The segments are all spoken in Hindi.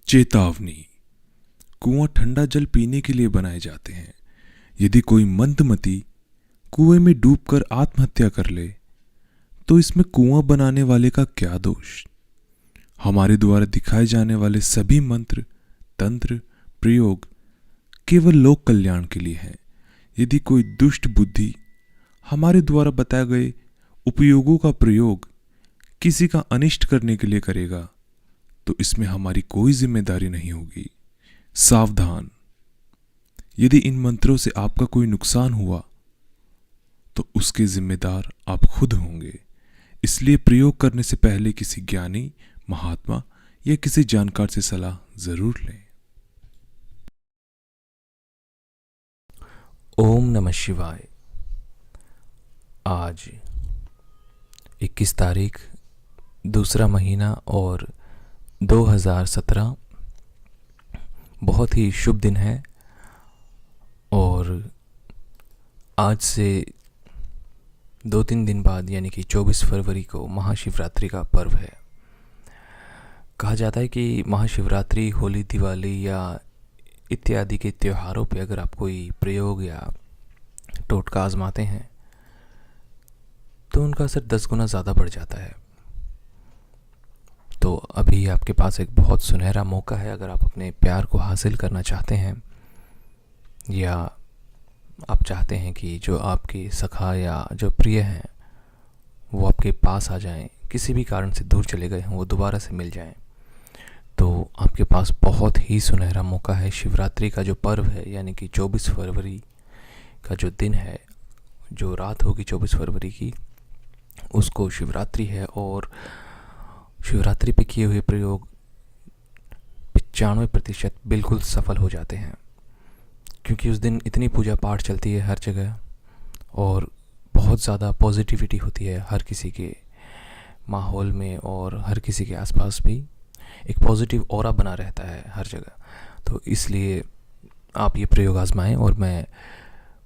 चेतावनी। कुआं ठंडा जल पीने के लिए बनाए जाते हैं। यदि कोई मंदमती कुएं में डूबकर आत्महत्या कर ले तो इसमें कुआं बनाने वाले का क्या दोष। हमारे द्वारा दिखाए जाने वाले सभी मंत्र, तंत्र, प्रयोग केवल लोक कल्याण के लिए हैं। यदि कोई दुष्ट बुद्धि हमारे द्वारा बताए गए उपयोगों का प्रयोग किसी का अनिष्ट करने के लिए करेगा तो इसमें हमारी कोई जिम्मेदारी नहीं होगी। सावधान, यदि इन मंत्रों से आपका कोई नुकसान हुआ तो उसके जिम्मेदार आप खुद होंगे। इसलिए प्रयोग करने से पहले किसी ज्ञानी, महात्मा या किसी जानकार से सलाह जरूर लें। ओम नमः शिवाय। आज 21 तारीख, दूसरा महीना और 2017 बहुत ही शुभ दिन है। और आज से 2-3 दिन बाद यानी कि 24 फरवरी को महाशिवरात्रि का पर्व है। कहा जाता है कि महाशिवरात्रि, होली, दिवाली या इत्यादि के त्योहारों पे अगर आप कोई प्रयोग या टोटका आजमाते हैं तो उनका असर 10 गुना ज़्यादा बढ़ जाता है। तो अभी आपके पास एक बहुत सुनहरा मौका है। अगर आप अपने प्यार को हासिल करना चाहते हैं या आप चाहते हैं कि जो आपके सखा या जो प्रिय हैं वो आपके पास आ जाएं, किसी भी कारण से दूर चले गए हों वो दोबारा से मिल जाएं, तो आपके पास बहुत ही सुनहरा मौका है। शिवरात्रि का जो पर्व है यानी कि 24 फरवरी का जो दिन है, जो रात होगी 24 फरवरी की, उसको शिवरात्रि है। और शिवरात्रि पे किए हुए प्रयोग 95% बिल्कुल सफल हो जाते हैं, क्योंकि उस दिन इतनी पूजा पाठ चलती है हर जगह और बहुत ज़्यादा पॉजिटिविटी होती है हर किसी के माहौल में, और हर किसी के आसपास भी एक पॉजिटिव ऑरा बना रहता है हर जगह। तो इसलिए आप ये प्रयोग आजमाएं। और मैं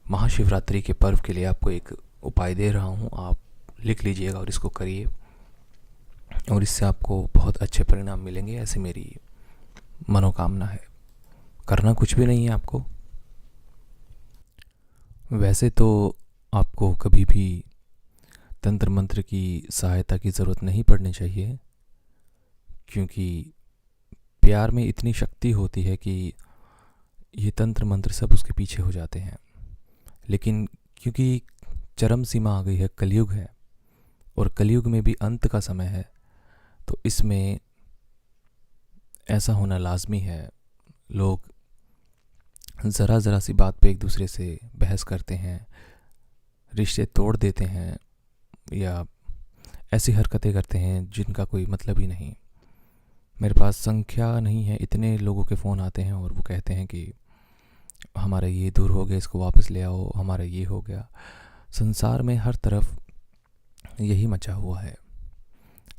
महाशिवरात्रि के पर्व के लिए आपको एक उपाय दे रहा हूँ, आप लिख लीजिएगा और इसको करिए और इससे आपको बहुत अच्छे परिणाम मिलेंगे, ऐसी मेरी मनोकामना है। करना कुछ भी नहीं है आपको। वैसे तो आपको कभी भी तंत्र मंत्र की सहायता की ज़रूरत नहीं पड़नी चाहिए, क्योंकि प्यार में इतनी शक्ति होती है कि ये तंत्र मंत्र सब उसके पीछे हो जाते हैं। लेकिन क्योंकि चरम सीमा आ गई है, कलयुग है, और कलयुग में भी अंत का समय है, तो इसमें ऐसा होना लाजमी है। लोग ज़रा ज़रा सी बात पे एक दूसरे से बहस करते हैं, रिश्ते तोड़ देते हैं या ऐसी हरकतें करते हैं जिनका कोई मतलब ही नहीं। मेरे पास संख्या नहीं है, इतने लोगों के फ़ोन आते हैं और वो कहते हैं कि हमारा ये दूर हो गया, इसको वापस ले आओ, हमारा ये हो गया। संसार में हर तरफ यही मचा हुआ है।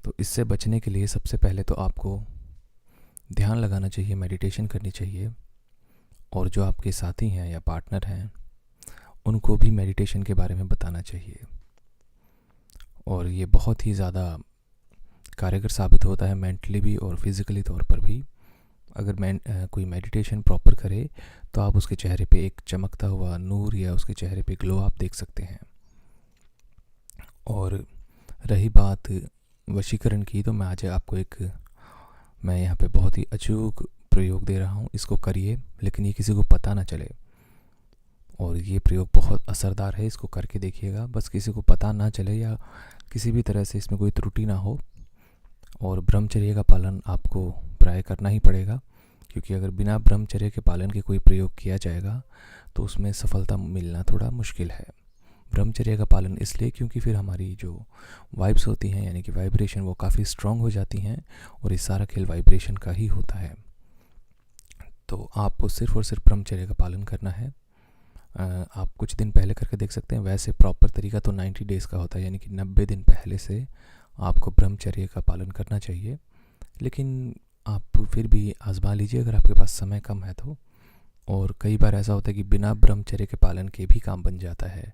तो इससे बचने के लिए सबसे पहले तो आपको ध्यान लगाना चाहिए, मेडिटेशन करनी चाहिए, और जो आपके साथी हैं या पार्टनर हैं उनको भी मेडिटेशन के बारे में बताना चाहिए। और ये बहुत ही ज़्यादा कारगर साबित होता है, मेंटली भी और फिज़िकली तौर पर भी। अगर कोई मेडिटेशन प्रॉपर करे तो आप उसके चेहरे पे एक चमकता हुआ नूर या उसके चेहरे पे ग्लो आप देख सकते हैं। और रही बात वशीकरण की, तो मैं आज आपको मैं यहाँ पे बहुत ही अचूक प्रयोग दे रहा हूँ। इसको करिए, लेकिन ये किसी को पता ना चले। और ये प्रयोग बहुत असरदार है, इसको करके देखिएगा। बस किसी को पता ना चले या किसी भी तरह से इसमें कोई त्रुटि ना हो। और ब्रह्मचर्य का पालन आपको प्राय करना ही पड़ेगा, क्योंकि अगर बिना ब्रह्मचर्य के पालन के कोई प्रयोग किया जाएगा तो उसमें सफलता मिलना थोड़ा मुश्किल है। ब्रह्मचर्य का पालन इसलिए क्योंकि फिर हमारी जो वाइब्स होती हैं यानी कि वाइब्रेशन, वो काफ़ी स्ट्रांग हो जाती हैं, और ये सारा खेल वाइब्रेशन का ही होता है। तो आपको सिर्फ़ और सिर्फ ब्रह्मचर्य का पालन करना है। आप कुछ दिन पहले करके देख सकते हैं। वैसे प्रॉपर तरीका तो 90 डेज़ का होता है, यानी कि 90 दिन पहले से आपको ब्रह्मचर्य का पालन करना चाहिए। लेकिन आप फिर भी आजमा लीजिए अगर आपके पास समय कम है तो। और कई बार ऐसा होता है कि बिना ब्रह्मचर्य के पालन के भी काम बन जाता है,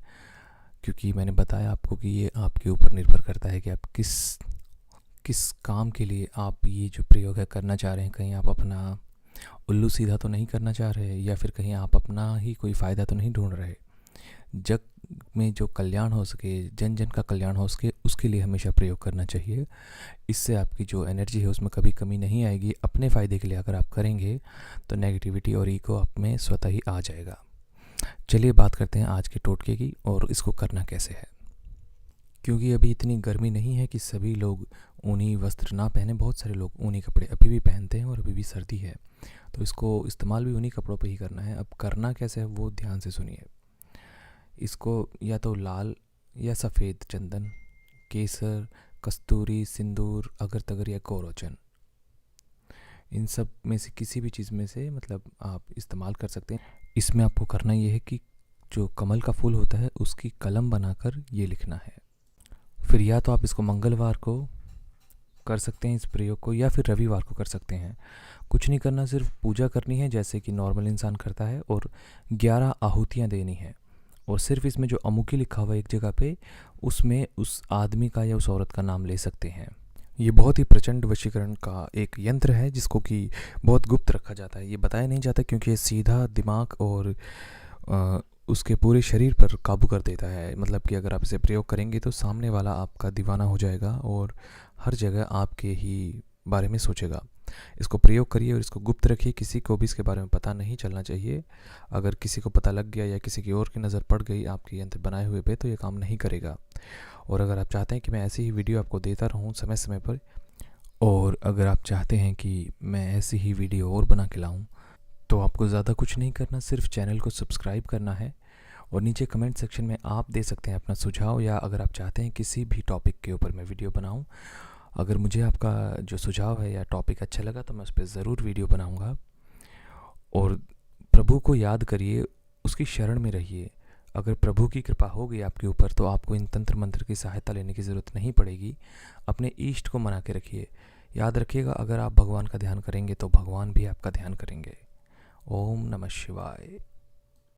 क्योंकि मैंने बताया आपको कि ये आपके ऊपर निर्भर करता है कि आप किस किस काम के लिए आप ये जो प्रयोग है करना चाह रहे हैं। कहीं आप अपना उल्लू सीधा तो नहीं करना चाह रहे, या फिर कहीं आप अपना ही कोई फ़ायदा तो नहीं ढूंढ रहे। जग में जो कल्याण हो सके, जन जन का कल्याण हो सके, उसके लिए हमेशा प्रयोग करना चाहिए। इससे आपकी जो एनर्जी है उसमें कभी कमी नहीं आएगी। अपने फ़ायदे के लिए अगर आप करेंगे तो नेगेटिविटी और ईगो आप में स्वतः ही आ जाएगा। चलिए बात करते हैं आज के टोटके की और इसको करना कैसे है। क्योंकि अभी इतनी गर्मी नहीं है कि सभी लोग ऊनी वस्त्र ना पहने, बहुत सारे लोग ऊनी कपड़े अभी भी पहनते हैं और अभी भी सर्दी है, तो इसको इस्तेमाल भी उन्हीं कपड़ों पे ही करना है। अब करना कैसे है वो ध्यान से सुनिए। इसको या तो लाल या सफ़ेद चंदन, केसर, कस्तूरी, सिंदूर, अगर तगर या कोरोचन, इन सब में से किसी भी चीज़ में से मतलब आप इस्तेमाल कर सकते हैं। इसमें आपको करना ये है कि जो कमल का फूल होता है उसकी कलम बनाकर ये लिखना है। फिर या तो आप इसको मंगलवार को कर सकते हैं इस प्रयोग को, या फिर रविवार को कर सकते हैं। कुछ नहीं करना, सिर्फ पूजा करनी है जैसे कि नॉर्मल इंसान करता है, और 11 आहुतियाँ देनी है। और सिर्फ इसमें जो अमुकी लिखा हुआ है एक जगह पे, उसमें उस आदमी का या उस औरत का नाम ले सकते हैं। ये बहुत ही प्रचंड वशीकरण का एक यंत्र है जिसको कि बहुत गुप्त रखा जाता है, ये बताया नहीं जाता, क्योंकि ये सीधा दिमाग और उसके पूरे शरीर पर काबू कर देता है। मतलब कि अगर आप इसे प्रयोग करेंगे तो सामने वाला आपका दीवाना हो जाएगा और हर जगह आपके ही बारे में सोचेगा। इसको प्रयोग करिए और इसको गुप्त रखिए, किसी को भी इसके बारे में पता नहीं चलना चाहिए। अगर किसी को पता लग गया या किसी की और की नज़र पड़ गई आपके यंत्र बनाए हुए पे, तो ये काम नहीं करेगा। और अगर आप चाहते हैं कि मैं ऐसी ही वीडियो आपको देता रहूं समय समय पर, और अगर आप चाहते हैं कि मैं ऐसी ही वीडियो और बना के लाऊं, तो आपको ज़्यादा कुछ नहीं करना, सिर्फ चैनल को सब्सक्राइब करना है। और नीचे कमेंट सेक्शन में आप दे सकते हैं अपना सुझाव, या अगर आप चाहते हैं किसी भी टॉपिक के ऊपर मैं वीडियो बनाऊं। अगर मुझे आपका जो सुझाव है या टॉपिक अच्छा लगा तो मैं उस पर ज़रूर वीडियो बनाऊंगा। और प्रभु को याद करिए, उसकी शरण में रहिए। अगर प्रभु की कृपा हो गई आपके ऊपर तो आपको इन तंत्र मंत्र की सहायता लेने की ज़रूरत नहीं पड़ेगी। अपने इष्ट को मना के रखिए। याद रखिएगा, अगर आप भगवान का ध्यान करेंगे तो भगवान भी आपका ध्यान करेंगे। ओम नमः शिवाय।